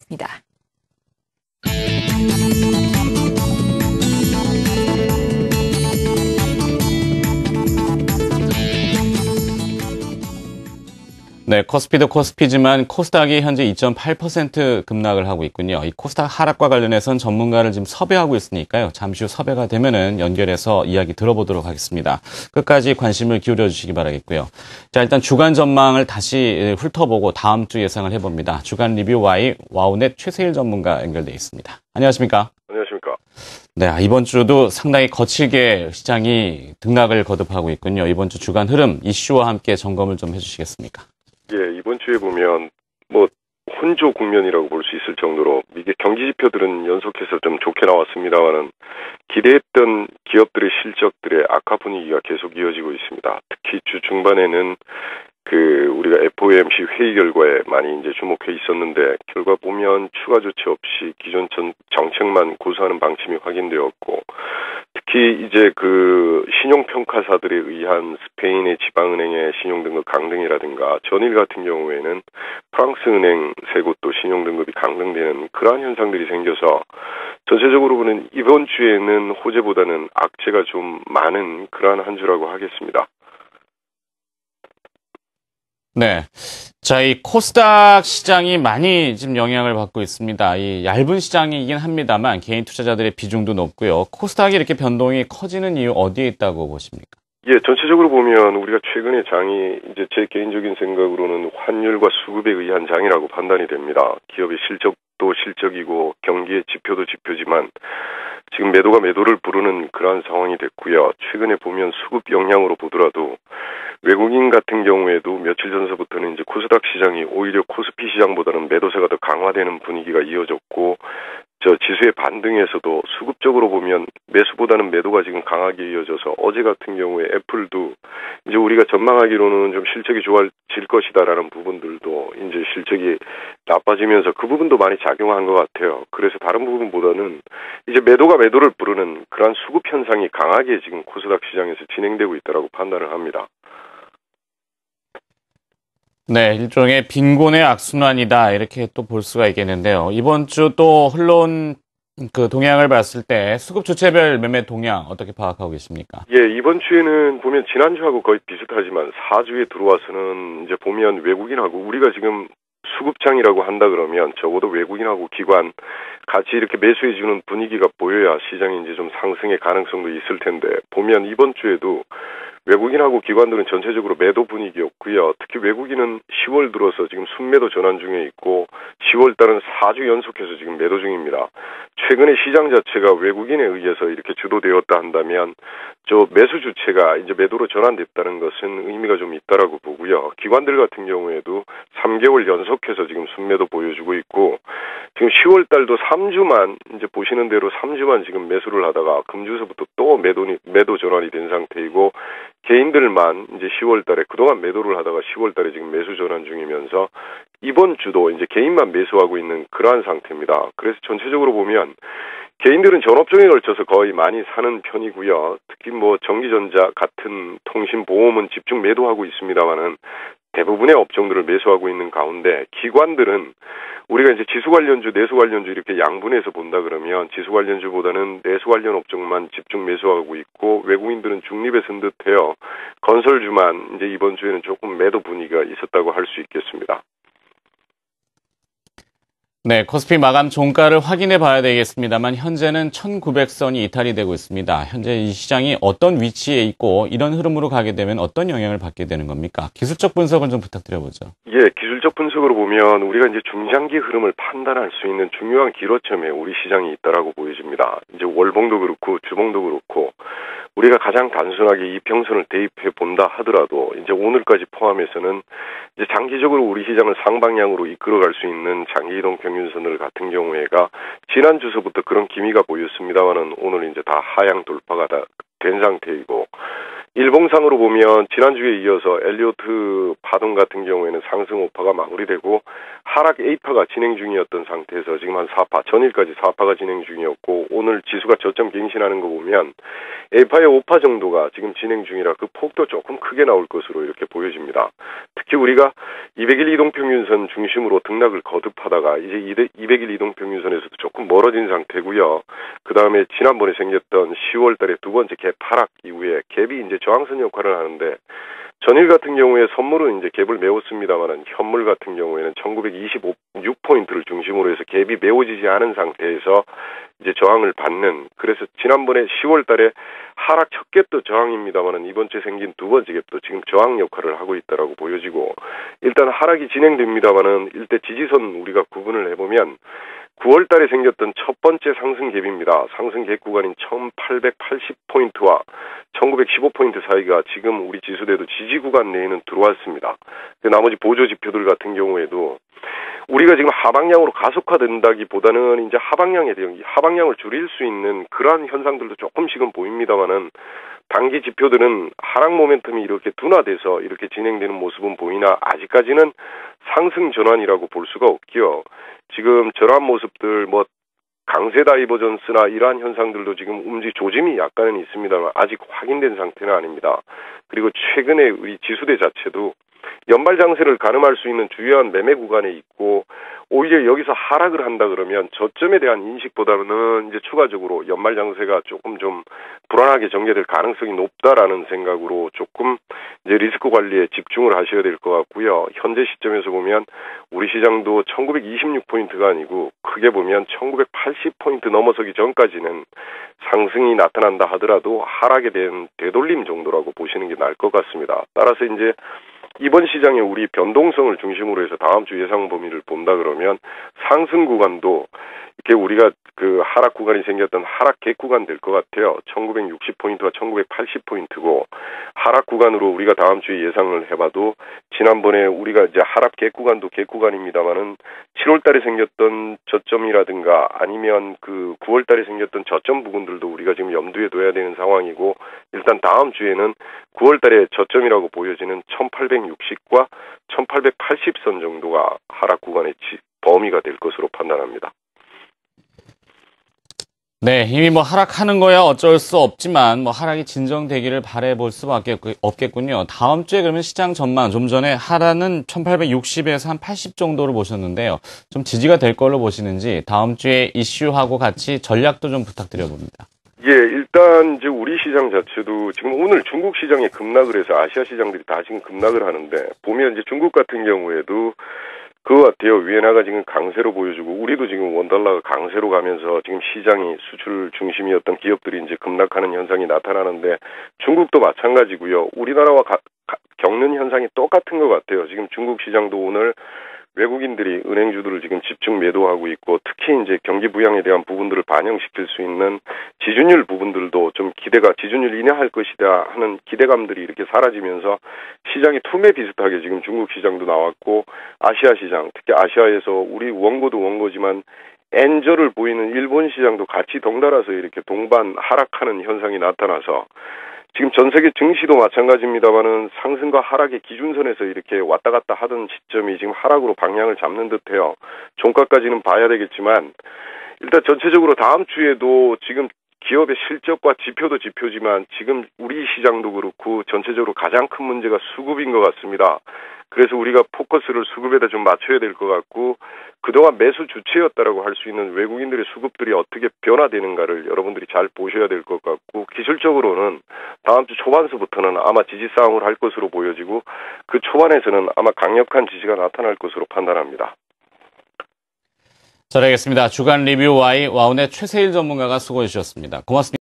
보겠습니다. 네, 코스피도 코스피지만 코스닥이 현재 2.8% 급락을 하고 있군요. 이 코스닥 하락과 관련해서는 전문가를 지금 섭외하고 있으니까요. 잠시 후 섭외가 되면은 연결해서 이야기 들어보도록 하겠습니다. 끝까지 관심을 기울여 주시기 바라겠고요. 자, 일단 주간 전망을 다시 훑어보고 다음 주 예상을 해봅니다. 주간 리뷰 Y 와우넷 최세일 전문가 연결돼 있습니다. 안녕하십니까? 안녕하십니까? 네, 이번 주도 상당히 거칠게 시장이 등락을 거듭하고 있군요. 이번 주 주간 흐름 이슈와 함께 점검을 좀 해주시겠습니까? 예, 이번 주에 보면 혼조 국면이라고 볼 수 있을 정도로 이게 경기 지표들은 연속해서 좀 좋게 나왔습니다만은 기대했던 기업들의 실적들의 악화 분위기가 계속 이어지고 있습니다. 특히 주 중반에는 우리가 FOMC 회의 결과에 많이 이제 주목해 있었는데 결과 보면 추가 조치 없이 기존 정책만 고수하는 방침이 확인되었고 특히 이제 신용평가사들에 의한 스페인의 지방은행의 신용등급 강등이라든가 전일 같은 경우에는 프랑스 은행 세 곳도 신용등급이 강등되는 그러한 현상들이 생겨서 전체적으로 보는 이번 주에는 호재보다는 악재가 좀 많은 그러한 한 주라고 하겠습니다. 네. 자, 이 코스닥 시장이 많이 지금 영향을 받고 있습니다. 이 얇은 시장이긴 합니다만 개인 투자자들의 비중도 높고요. 코스닥이 이렇게 변동이 커지는 이유 어디에 있다고 보십니까? 예, 전체적으로 보면 우리가 최근의 장이 이제 제 개인적인 생각으로는 환율과 수급에 의한 장이라고 판단이 됩니다. 기업의 실적도 실적이고 경기의 지표도 지표지만 지금 매도가 매도를 부르는 그러한 상황이 됐고요. 최근에 보면 수급 영향으로 보더라도 외국인 같은 경우에도 며칠 전서부터는 이제 코스닥 시장이 오히려 코스피 시장보다는 매도세가 더 강화되는 분위기가 이어졌고 지수의 반등에서도 수급적으로 보면 매수보다는 매도가 지금 강하게 이어져서 어제 같은 경우에 애플도 이제 우리가 전망하기로는 좀 실적이 좋아질 것이다라는 부분들도 이제 실적이 나빠지면서 그 부분도 많이 작용한 것 같아요. 그래서 다른 부분보다는 이제 매도가 매도를 부르는 그러한 수급 현상이 강하게 지금 코스닥 시장에서 진행되고 있다라고 판단을 합니다. 네, 일종의 빈곤의 악순환이다 이렇게 또 볼 수가 있겠는데요. 이번 주 또 흘러온 동향을 봤을 때 수급 주체별 매매 동향 어떻게 파악하고 계십니까? 예, 이번 주에는 보면 지난주하고 거의 비슷하지만 4주에 들어와서는 이제 보면 외국인하고 우리가 지금 수급장이라고 한다 그러면 적어도 외국인하고 기관 같이 이렇게 매수해주는 분위기가 보여야 시장이 이제 좀 상승의 가능성도 있을 텐데 보면 이번 주에도 외국인하고 기관들은 전체적으로 매도 분위기였고요. 특히 외국인은 10월 들어서 지금 순매도 전환 중에 있고 10월 달은 4주 연속해서 지금 매도 중입니다. 최근에 시장 자체가 외국인에 의해서 이렇게 주도되었다 한다면 매수 주체가 이제 매도로 전환됐다는 것은 의미가 좀 있다라고 보고요. 기관들 같은 경우에도 3개월 연속해서 지금 순매도 보여주고 있고 지금 10월 달도 3주만 이제 보시는 대로 3주만 지금 매수를 하다가 금주서부터 또 매도 전환이 된 상태이고 개인들만 이제 10월 달에 그동안 매도를 하다가 10월 달에 지금 매수 전환 중이면서 이번 주도 이제 개인만 매수하고 있는 그러한 상태입니다. 그래서 전체적으로 보면 개인들은 전업종에 걸쳐서 거의 많이 사는 편이고요. 특히 전기전자 같은 통신 보험은 집중 매도하고 있습니다만은 대부분의 업종들을 매수하고 있는 가운데 기관들은 우리가 이제 지수 관련주, 내수 관련주 이렇게 양분해서 본다 그러면 지수 관련주보다는 내수 관련 업종만 집중 매수하고 있고 외국인들은 중립에 선 듯해요. 건설주만 이제 이번 주에는 조금 매도 분위기가 있었다고 할 수 있겠습니다. 네, 코스피 마감 종가를 확인해 봐야 되겠습니다만 현재는 1900선이 이탈이 되고 있습니다. 현재 이 시장이 어떤 위치에 있고 이런 흐름으로 가게 되면 어떤 영향을 받게 되는 겁니까? 기술적 분석을 좀 부탁드려보죠. 예, 기술적 분석으로 보면 우리가 이제 중장기 흐름을 판단할 수 있는 중요한 기로점에 우리 시장이 있다라고 보여집니다. 이제 월봉도 그렇고 주봉도 그렇고 우리가 가장 단순하게 이평선을 대입해 본다 하더라도 이제 오늘까지 포함해서는 이제 장기적으로 우리 시장을 상방향으로 이끌어갈 수 있는 장기이동 평균선을 같은 경우에가 지난 주서부터 그런 기미가 보였습니다만은 오늘 이제 다 하향 돌파가 다 된 상태이고 일봉상으로 보면 지난주에 이어서 엘리오트 파동 같은 경우에는 상승 5파가 마무리되고 하락 A파가 진행 중이었던 상태에서 지금 한 4파, 전일까지 4파가 진행 중이었고 오늘 지수가 저점 갱신하는 거 보면 A파의 5파 정도가 지금 진행 중이라 그 폭도 조금 크게 나올 것으로 이렇게 보여집니다. 특히 우리가 200일 이동평균선 중심으로 등락을 거듭하다가 이제 200일 이동평균선에서도 조금 멀어진 상태고요. 그 다음에 지난번에 생겼던 10월 달에 두 번째 갭 하락 이후에 갭이 이제 저항선 역할을 하는데 전일 같은 경우에 선물은 이제 갭을 메웠습니다만은 현물 같은 경우에는 1926포인트를 중심으로 해서 갭이 메워지지 않은 상태에서 이제 저항을 받는, 그래서 지난번에 10월 달에 하락 첫 갭도 저항입니다만은 이번 주에 생긴 두 번째 갭도 지금 저항 역할을 하고 있다라고 보여지고, 일단 하락이 진행됩니다만은 일대 지지선 우리가 구분을 해보면 9월 달에 생겼던 첫 번째 상승 갭입니다. 상승 갭 구간인 1880포인트와 1915포인트 사이가 지금 우리 지수대도 지지 구간 내에는 들어왔습니다. 나머지 보조 지표들 같은 경우에도 우리가 지금 하방향으로 가속화된다기보다는 이제 하방향을 줄일 수 있는 그러한 현상들도 조금씩은 보입니다만은 단기 지표들은 하락 모멘텀이 이렇게 둔화돼서 이렇게 진행되는 모습은 보이나 아직까지는 상승 전환이라고 볼 수가 없기요. 지금 저러한 모습들 강세 다이버전스나 이러한 현상들도 지금 조짐이 약간은 있습니다만 아직 확인된 상태는 아닙니다. 그리고 최근에 우리 지수대 자체도 연말 장세를 가늠할 수 있는 주요한 매매 구간에 있고 오히려 여기서 하락을 한다 그러면 저점에 대한 인식보다는 이제 추가적으로 연말 장세가 조금 좀 불안하게 전개될 가능성이 높다라는 생각으로 조금 이제 리스크 관리에 집중을 하셔야 될 것 같고요. 현재 시점에서 보면 우리 시장도 1926포인트가 아니고 크게 보면 1980포인트 넘어서기 전까지는 상승이 나타난다 하더라도 하락에 대한 되돌림 정도라고 보시는 게 나을 것 같습니다. 따라서 이제 이번 시장의 우리 변동성을 중심으로 해서 다음 주 예상 범위를 본다 그러면 상승 구간도 이렇게 우리가 그 하락 구간이 생겼던 하락 갭 구간 될 것 같아요. 1960포인트와 1980포인트고 하락 구간으로 우리가 다음 주에 예상을 해봐도 지난번에 우리가 이제 하락 갭 구간도 갭 구간입니다만은 7월 달에 생겼던 저점이라든가 아니면 그 9월 달에 생겼던 저점 부분들도 우리가 지금 염두에 둬야 되는 상황이고 일단 다음 주에는 9월 달에 저점이라고 보여지는 1860과 1880선 정도가 하락 구간의 범위가 될 것으로 판단합니다. 네, 이미 하락하는 거야 어쩔 수 없지만 하락이 진정되기를 바라볼 수밖에 없겠군요. 다음 주에 그러면 시장 전망, 좀 전에 하락은 1860에서 한 80 정도로 보셨는데요. 좀 지지가 될 걸로 보시는지 다음 주에 이슈하고 같이 전략도 좀 부탁드려봅니다. 예, 일단 이제 우리 시장 자체도 지금 오늘 중국 시장에 급락을 해서 아시아 시장들이 다 지금 급락을 하는데 보면 이제 중국 같은 경우에도 그거 같아요. 위엔화가 지금 강세로 보여주고 우리도 지금 원달러가 강세로 가면서 지금 시장이 수출 중심이었던 기업들이 이제 급락하는 현상이 나타나는데 중국도 마찬가지고요. 우리나라와 겪는 현상이 똑같은 것 같아요. 지금 중국 시장도 오늘 외국인들이 은행주들을 지금 집중 매도하고 있고 특히 이제 경기 부양에 대한 부분들을 반영시킬 수 있는 지준율 부분들도 좀 지준율 인하할 것이다 하는 기대감들이 이렇게 사라지면서 시장이 투매 비슷하게 지금 중국 시장도 나왔고 아시아 시장, 특히 아시아에서 우리 원고도 원고지만 엔저를 보이는 일본 시장도 같이 덩달아서 이렇게 동반 하락하는 현상이 나타나서 지금 전 세계 증시도 마찬가지입니다만은 상승과 하락의 기준선에서 이렇게 왔다 갔다 하던 시점이 지금 하락으로 방향을 잡는 듯해요. 종가까지는 봐야 되겠지만 일단 전체적으로 다음 주에도 지금 기업의 실적과 지표도 지표지만 지금 우리 시장도 그렇고 전체적으로 가장 큰 문제가 수급인 것 같습니다. 그래서 우리가 포커스를 수급에다 좀 맞춰야 될 것 같고 그동안 매수 주체였다라고 할 수 있는 외국인들의 수급들이 어떻게 변화되는가를 여러분들이 잘 보셔야 될 것 같고 기술적으로는 다음 주 초반서부터는 아마 지지 싸움을 할 것으로 보여지고 그 초반에서는 아마 강력한 지지가 나타날 것으로 판단합니다. 잘 알겠습니다. 주간 리뷰 와운의 최세일 전문가가 수고해 주셨습니다. 고맙습니다.